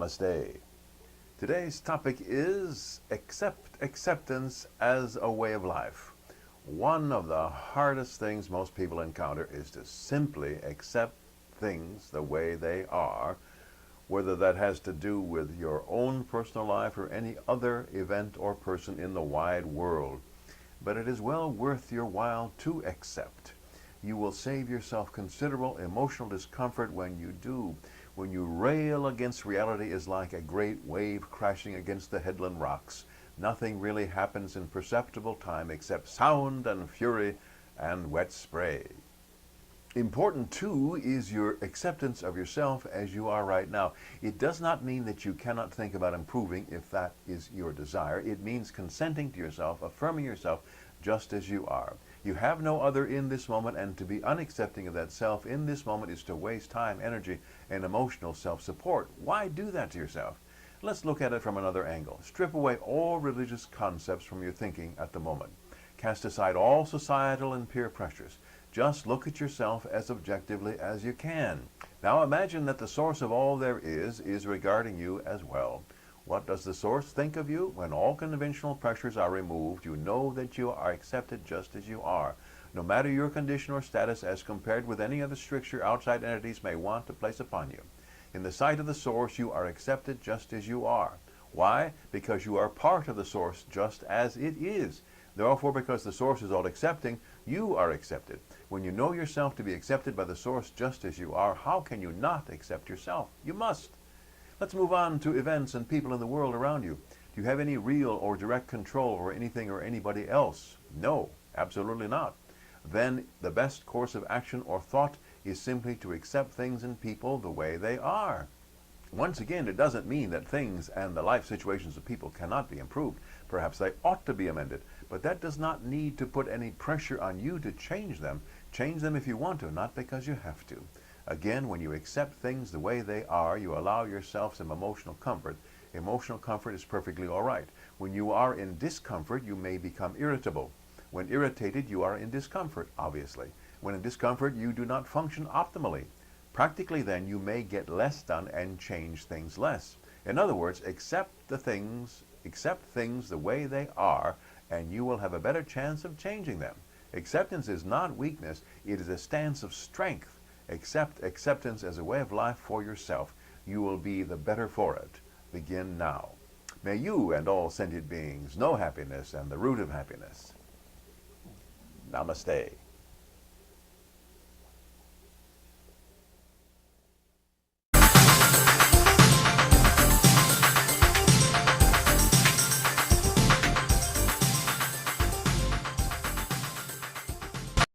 Namaste. Today's topic is acceptance as a way of life. One of the hardest things most people encounter is to simply accept things the way they are, whether that has to do with your own personal life or any other event or person in the wide world. But it is well worth your while to accept. You will save yourself considerable emotional discomfort when you do. When you rail against reality is like a great wave crashing against the headland rocks. Nothing really happens in perceptible time except sound and fury and wet spray. Important too is your acceptance of yourself as you are right now. It does not mean that you cannot think about improving if that is your desire. It means consenting to yourself, affirming yourself just as you are. You have no other in this moment, and to be unaccepting of that self in this moment is to waste time, energy, and emotional self-support. Why do that to yourself? Let's look at it from another angle. Strip away all religious concepts from your thinking at the moment. Cast aside all societal and peer pressures. Just look at yourself as objectively as you can. Now imagine that the source of all there is regarding you as well. What does the source think of you? When all conventional pressures are removed, you know that you are accepted just as you are, no matter your condition or status as compared with any other stricture outside entities may want to place upon you. In the sight of the source, you are accepted just as you are. Why? Because you are part of the source just as it is. Therefore, because the source is all accepting, you are accepted. When you know yourself to be accepted by the source just as you are, how can you not accept yourself? You must. Let's move on to events and people in the world around you. Do you have any real or direct control over anything or anybody else? No, absolutely not. Then the best course of action or thought is simply to accept things and people the way they are. Once again, it doesn't mean that things and the life situations of people cannot be improved. Perhaps they ought to be amended, but that does not need to put any pressure on you to change them. Change them if you want to, not because you have to. Again, when you accept things the way they are, you allow yourself some emotional comfort. Emotional comfort is perfectly all right. When you are in discomfort, you may become irritable. When irritated, you are in discomfort, obviously. When in discomfort, you do not function optimally. Practically then, you may get less done and change things less. In other words, accept things the way they are, and you will have a better chance of changing them. Acceptance is not weakness, it is a stance of strength. Accept acceptance as a way of life for yourself. You will be the better for it. Begin now. May you and all sentient beings know happiness and the root of happiness. Namaste.